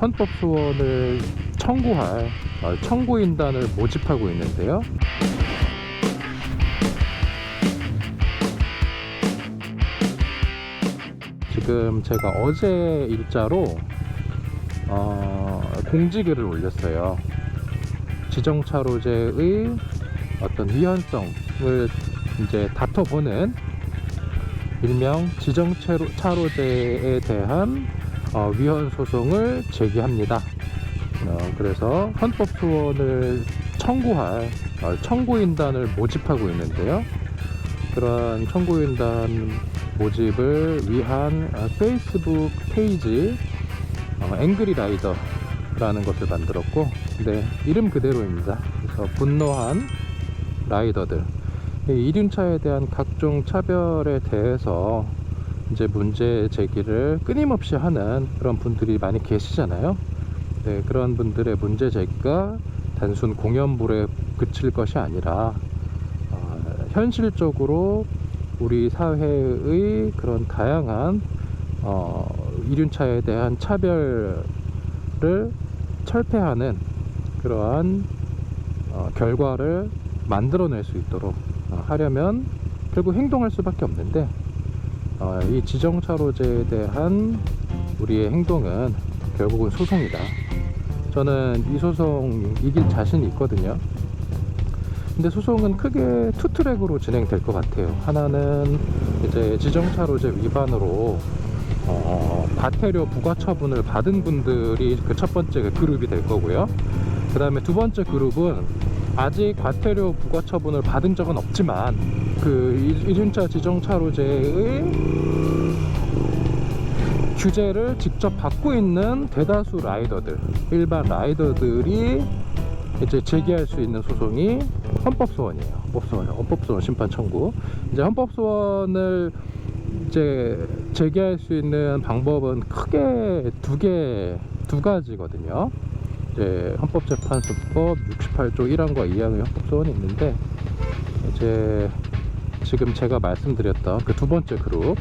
헌법소원을 청구할 청구인단을 모집하고 있는데요. 지금 제가 어제 일자로 공지글을 올렸어요. 지정차로제의 어떤 위헌성을 이제 다퉈보는 일명 지정차로제에 대한 위헌 소송을 제기합니다. 그래서 헌법소원을 청구할 청구인단을 모집하고 있는데요. 그런 청구인단 모집을 위한 페이스북 페이지 앵그리라이더라는 것을 만들었고, 네, 이름 그대로입니다. 그래서 분노한 라이더들, 이륜차에 대한 각종 차별에 대해서 이제 문제 제기를 끊임없이 하는 그런 분들이 많이 계시잖아요. 네, 그런 분들의 문제 제기가 단순 공연불에 그칠 것이 아니라 현실적으로 우리 사회의 그런 다양한 이륜차에 대한 차별을 철폐하는 그러한 결과를 만들어낼 수 있도록 하려면 결국 행동할 수밖에 없는데, 이 지정차로제에 대한 우리의 행동은 결국은 소송이다. 저는 이 소송 이길 자신이 있거든요. 근데 소송은 크게 투 트랙으로 진행될 것 같아요. 하나는 이제 지정차로제 위반으로 과태료 부과 처분을 받은 분들이 그 첫 번째 그룹이 될 거고요. 그 다음에 두 번째 그룹은 아직 과태료 부과 처분을 받은 적은 없지만 그 이륜차 지정차로제의 규제를 직접 받고 있는 대다수 라이더들, 일반 라이더들이 이제 제기할 수 있는 소송이 헌법소원이에요. 헌법소원 심판 청구. 이제 헌법소원을 이제 제기할 수 있는 방법은 크게 두 가지거든요. 이제 헌법재판소법 68조 1항과 2항의 헌법소원이 있는데, 이제 지금 제가 말씀드렸던 그 두 번째 그룹,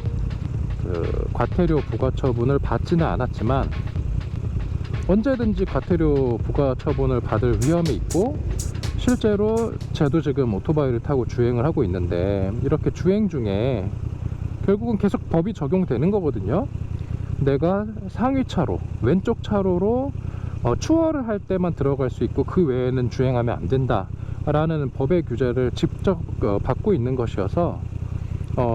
그 과태료 부과 처분을 받지는 않았지만 언제든지 과태료 부과 처분을 받을 위험이 있고, 실제로 저도 지금 오토바이를 타고 주행을 하고 있는데 이렇게 주행 중에 결국은 계속 법이 적용되는 거거든요. 내가 상위차로, 왼쪽 차로로 추월을 할 때만 들어갈 수 있고 그 외에는 주행하면 안 된다 라는 법의 규제를 직접 받고 있는 것이어서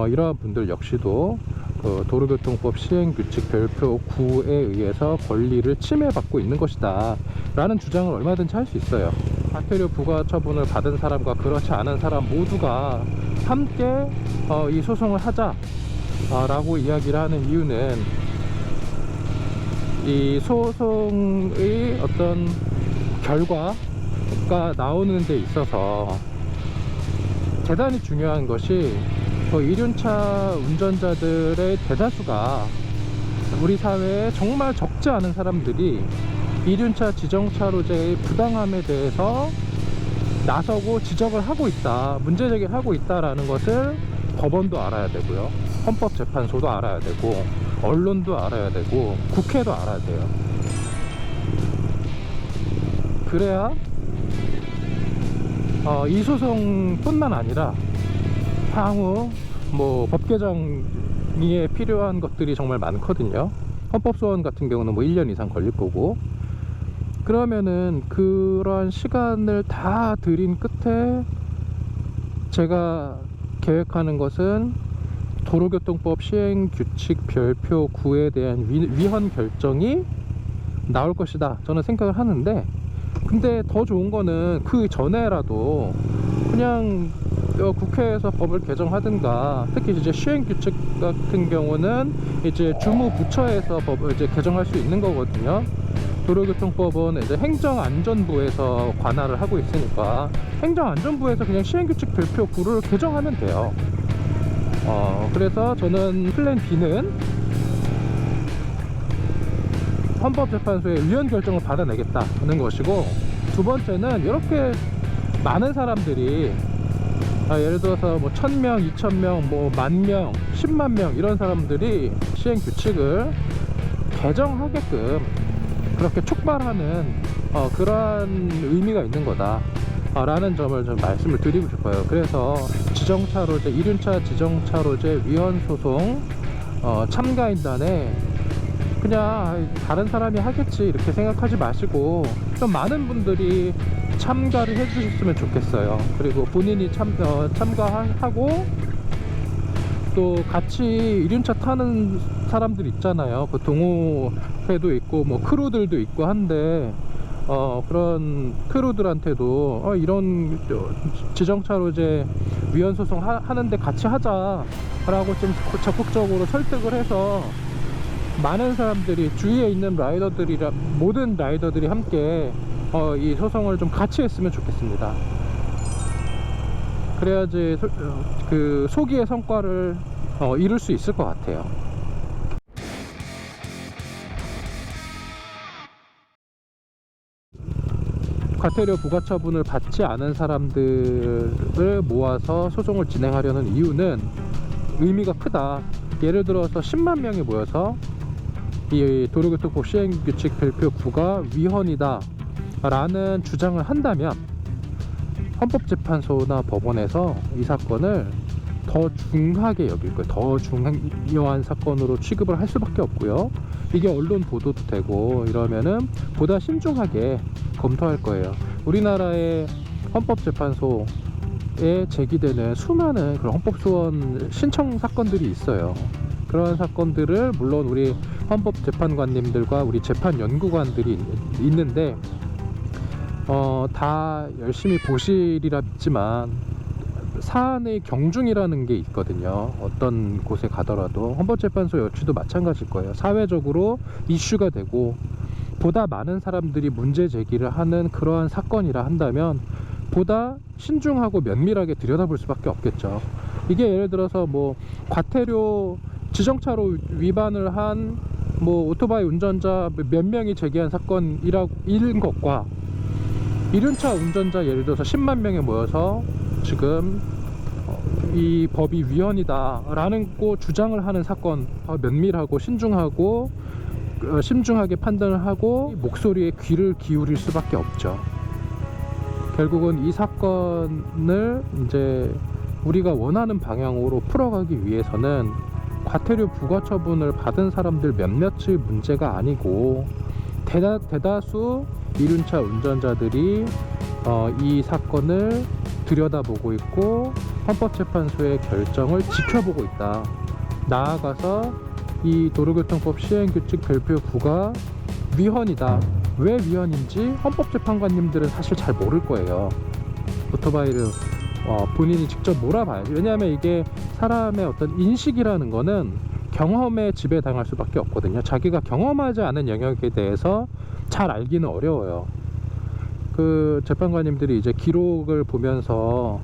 이러한 분들 역시도 도로교통법 시행규칙 별표 9에 의해서 권리를 침해받고 있는 것이다 라는 주장을 얼마든지 할 수 있어요. 과태료 부과 처분을 받은 사람과 그렇지 않은 사람 모두가 함께 이 소송을 하자 라고 이야기를 하는 이유는, 이 소송의 어떤 결과가 나오는 데 있어서 대단히 중요한 것이 이륜차 운전자들의 대다수가 우리 사회에 정말 적지 않은 사람들이 이륜차 지정차로제의 부당함에 대해서 나서고 지적을 하고 있다, 문제 제기를 하고 있다라는 것을 법원도 알아야 되고요, 헌법재판소도 알아야 되고, 언론도 알아야 되고, 국회도 알아야 돼요. 그래야 이 소송뿐만 아니라 향후 법 개정에 필요한 것들이 정말 많거든요. 헌법소원 같은 경우는 1년 이상 걸릴 거고, 그러면은 그런 시간을 다 들인 끝에 제가 계획하는 것은 도로교통법 시행규칙 별표 9에 대한 위헌 결정이 나올 것이다, 저는 생각을 하는데, 근데 더 좋은 거는 그 전에라도 그냥 국회에서 법을 개정하든가, 특히 이제 시행규칙 같은 경우는 이제 주무부처에서 법을 이제 개정할 수 있는 거거든요. 도로교통법은 이제 행정안전부에서 관할을 하고 있으니까 행정안전부에서 그냥 시행규칙 별표 9를 개정하면 돼요. 그래서 저는 플랜 B는 헌법재판소의 위헌 결정을 받아내겠다는 것이고, 두 번째는 이렇게 많은 사람들이 예를 들어서 1000명, 2000명, 10,000명, 10만 명 이런 사람들이 시행규칙을 개정하게끔 그렇게 촉발하는 그러한 의미가 있는 거다 라는 점을 좀 말씀을 드리고 싶어요. 그래서 지정차로제, 이륜차 지정차로제 위헌 소송 참가인단에 그냥 다른 사람이 하겠지 이렇게 생각하지 마시고 좀 많은 분들이 참가를 해주셨으면 좋겠어요. 그리고 본인이 참가하고 또 같이 이륜차 타는 사람들 있잖아요. 그 동호회도 있고 뭐 크루들도 있고 한데 그런 크루들한테도 이런 지정차로제 위헌 소송 하는데 같이 하자라고 좀 적극적으로 설득을 해서 많은 사람들이 주위에 있는 모든 라이더들이 함께 이 소송을 좀 같이 했으면 좋겠습니다. 그래야지 그 소기의 성과를 이룰 수 있을 것 같아요. 과태료 부과처분을 받지 않은 사람들을 모아서 소송을 진행하려는 이유는 의미가 크다. 예를 들어서 10만 명이 모여서 이 도로교통법 시행규칙 별표 9가 위헌이다 라는 주장을 한다면 헌법재판소나 법원에서 이 사건을 더 중하게 여길 거예요. 더 중요한 사건으로 취급을 할 수밖에 없고요. 이게 언론 보도도 되고 이러면은 보다 신중하게 검토할 거예요. 우리나라의 헌법재판소에 제기되는 수많은 그런 헌법소원 신청 사건들이 있어요. 그런 사건들을 물론 우리 헌법재판관님들과 우리 재판연구관들이 있는데 다 열심히 보시리라 믿지만 사안의 경중이라는 게 있거든요. 어떤 곳에 가더라도 헌법재판소 역시도 마찬가지일 거예요. 사회적으로 이슈가 되고 보다 많은 사람들이 문제 제기를 하는 그러한 사건이라 한다면 보다 신중하고 면밀하게 들여다볼 수밖에 없겠죠. 이게 예를 들어서 뭐 과태료 지정차로 위반을 한 뭐 오토바이 운전자 몇 명이 제기한 사건이라는 것과 이륜차 운전자 예를 들어서 10만 명이 모여서 지금 이 법이 위헌이다 라는 거 주장을 하는 사건, 면밀하고 신중하고 신중하게 판단을 하고 목소리에 귀를 기울일 수밖에 없죠. 결국은 이 사건을 이제 우리가 원하는 방향으로 풀어가기 위해서는 과태료 부과처분을 받은 사람들 몇몇의 문제가 아니고 대다수 이륜차 운전자들이 이 사건을 들여다보고 있고 헌법재판소의 결정을 지켜보고 있다. 나아가서 이 도로교통법 시행규칙 별표 9가 위헌이다. 왜 위헌인지 헌법재판관님들은 사실 잘 모를 거예요. 오토바이를 본인이 직접 몰아봐야지. 왜냐하면 이게 사람의 어떤 인식이라는 거는 경험에 지배당할 수밖에 없거든요. 자기가 경험하지 않은 영역에 대해서 잘 알기는 어려워요. 그 재판관님들이 이제 기록을 보면서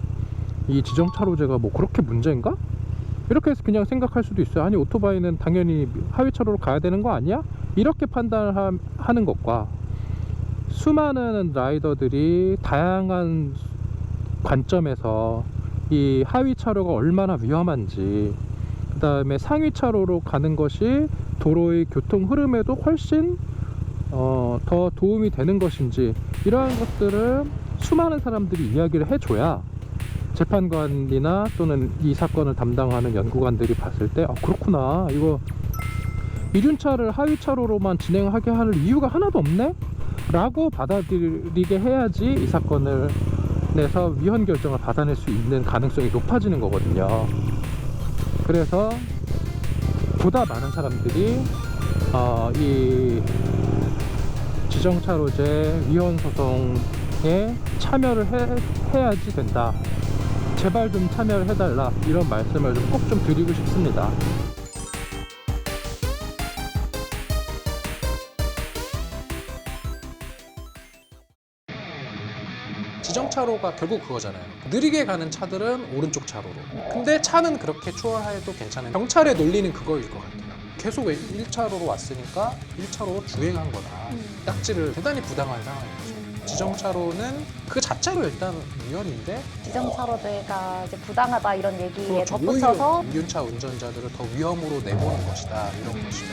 이 지정차로제가 뭐 그렇게 문제인가? 이렇게 해서 그냥 생각할 수도 있어요. 아니 오토바이는 당연히 하위차로로 가야 되는 거 아니야? 이렇게 판단을 하는 것과 수많은 라이더들이 다양한 관점에서 이 하위차로가 얼마나 위험한지, 그 다음에 상위차로로 가는 것이 도로의 교통 흐름에도 훨씬 더 도움이 되는 것인지, 이러한 것들을 수많은 사람들이 이야기를 해줘야 재판관이나 또는 이 사건을 담당하는 연구관들이 봤을 때 그렇구나, 이거 이륜차를 하위차로로만 진행하게 할 이유가 하나도 없네? 라고 받아들이게 해야지 이 사건을 내서 위헌 결정을 받아낼 수 있는 가능성이 높아지는 거거든요. 그래서 보다 많은 사람들이 이 지정차로제 위헌 소송에 참여를 해야지 된다. 제발 좀 참여를 해달라, 이런 말씀을 꼭 좀 드리고 싶습니다. 지정차로가 결국 그거잖아요. 느리게 가는 차들은 오른쪽 차로로. 근데 차는 그렇게 추월해도 괜찮은, 경찰의 논리는 그거일 것 같아요. 계속 1차로로 왔으니까 1차로로 주행한 거다. 딱지를 대단히 부당하게 당하는 거죠. 지정차로는 그 자체로 일단 위헌인데, 지정차로제가 이제 부당하다 이런 얘기에 그렇죠. 덧붙여서 오히려 이륜차 운전자들을 더 위험으로 내보는 것이다, 이런 것이죠.